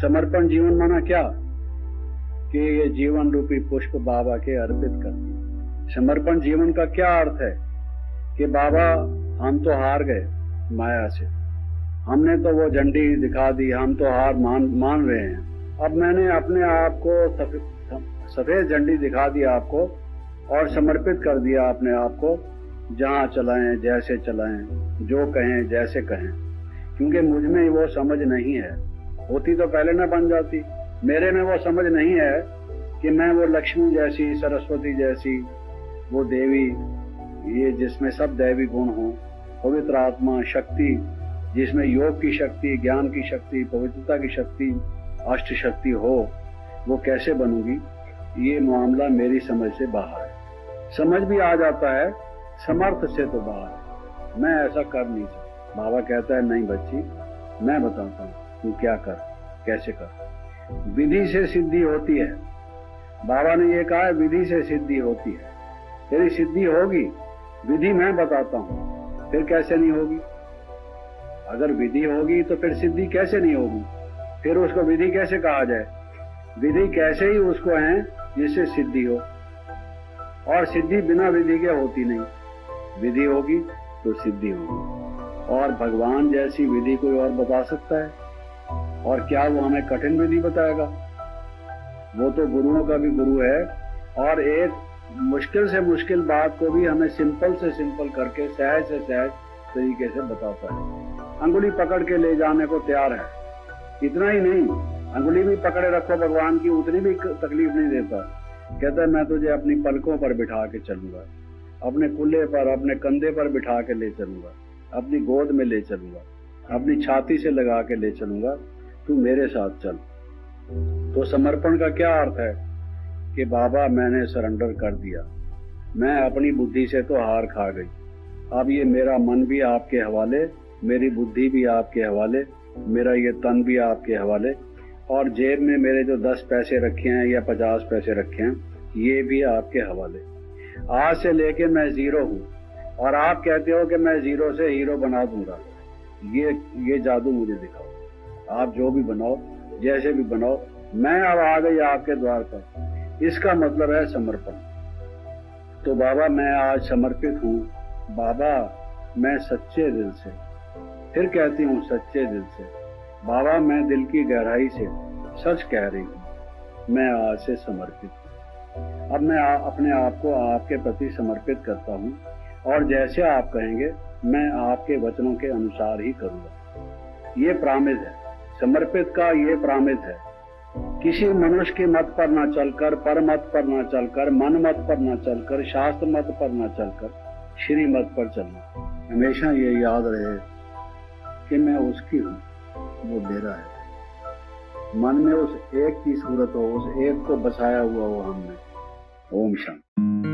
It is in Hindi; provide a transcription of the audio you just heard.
समर्पण जीवन माना क्या कि ये जीवन रूपी पुष्प बाबा के अर्पित कर दिए। समर्पण जीवन का क्या अर्थ है कि बाबा हम तो हार गए माया से, हमने तो वो झंडी दिखा दी, हम तो हार मान रहे हैं। अब मैंने अपने आप को सफेद झंडी दिखा दी आपको और समर्पित कर दिया अपने आप को। जहां चलाएं, जैसे चलाएं, जो कहें, जैसे कहें, क्योंकि मुझ में वो समझ नहीं है। होती तो पहले ना बन जाती। मेरे में वो समझ नहीं है कि मैं वो लक्ष्मी जैसी, सरस्वती जैसी, वो देवी, ये जिसमें सब दैवी गुण हो, पवित्र आत्मा, शक्ति, जिसमें योग की शक्ति, ज्ञान की शक्ति, पवित्रता की शक्ति, अष्ट शक्ति हो, वो कैसे बनूंगी? ये मामला मेरी समझ से बाहर है। समझ भी आ जाता है, समर्थ से तो बाहर है। मैं ऐसा कर नहीं सकता। बाबा कहता है नहीं बच्ची, मैं बताता हूँ तू क्या कर, कैसे कर। विधि से सिद्धि होती है। बाबा ने ये कहा है विधि से सिद्धि होती है। तेरी सिद्धि होगी, विधि मैं बताता हूँ, फिर कैसे नहीं होगी? अगर विधि होगी तो फिर सिद्धि कैसे नहीं होगी? फिर उसको विधि कैसे कहा जाए? विधि कैसे ही उसको है जिससे सिद्धि हो, और सिद्धि बिना विधि के होती नहीं। विधि होगी तो सिद्धि होगी। और भगवान जैसी विधि कोई और बता सकता है? और क्या वो हमें कठिन विधि बताएगा? वो तो गुरुओं का भी गुरु है, और एक मुश्किल से मुश्किल बात को भी हमें सिंपल से सिंपल करके सहज से सहज तरीके से बताता है। अंगुली पकड़ के ले जाने को तैयार है। इतना ही नहीं, अंगुली भी पकड़े रखो भगवान की, उतनी भी तकलीफ नहीं देता। कहता है मैं तुझे अपनी पलकों पर बिठा के चलूंगा, अपने कुल्ले पर, अपने कंधे पर बिठा के ले चलूंगा, अपनी गोद में ले चलूंगा, अपनी छाती से लगा के ले चलूंगा, तू मेरे साथ चल। तो समर्पण का क्या अर्थ है कि बाबा मैंने सरेंडर कर दिया, मैं अपनी बुद्धि से तो हार खा गई, अब ये मेरा मन भी आपके हवाले, मेरी बुद्धि भी आपके हवाले, मेरा ये तन भी आपके हवाले, और जेब में मेरे जो 10 पैसे रखे हैं या 50 पैसे रखे हैं, ये भी आपके हवाले। आज से लेके मैं जीरो हूँ, और आप कहते हो कि मैं जीरो से हीरो बना दूंगा। ये जादू मुझे दिखाओ। आप जो भी बनाओ, जैसे भी बनाओ, मैं अब आ गई आपके द्वार पर। इसका मतलब है समर्पण। तो बाबा मैं आज समर्पित हूँ। बाबा मैं सच्चे दिल से, फिर कहती हूँ सच्चे दिल से, बाबा मैं दिल की गहराई से सच कह रही हूँ, मैं आज से समर्पित हूँ। अब मैं अपने आप को आपके प्रति समर्पित करता हूँ, और जैसे आप कहेंगे मैं आपके वचनों के अनुसार ही करूँगा। ये प्रामिस है, समर्पित का ये प्रामिस है। किसी मनुष्य के मत पर न चलकर, पर मत पर न चलकर, मन मत पर न चलकर, शास्त्र मत पर न चलकर, श्री मत पर चलना। हमेशा ये याद रहे कि मैं उसकी हूँ, वो मेरा है। मन में उस एक की सूरत हो, उस एक को बसाया हुआ हो हमने। ओम शांति।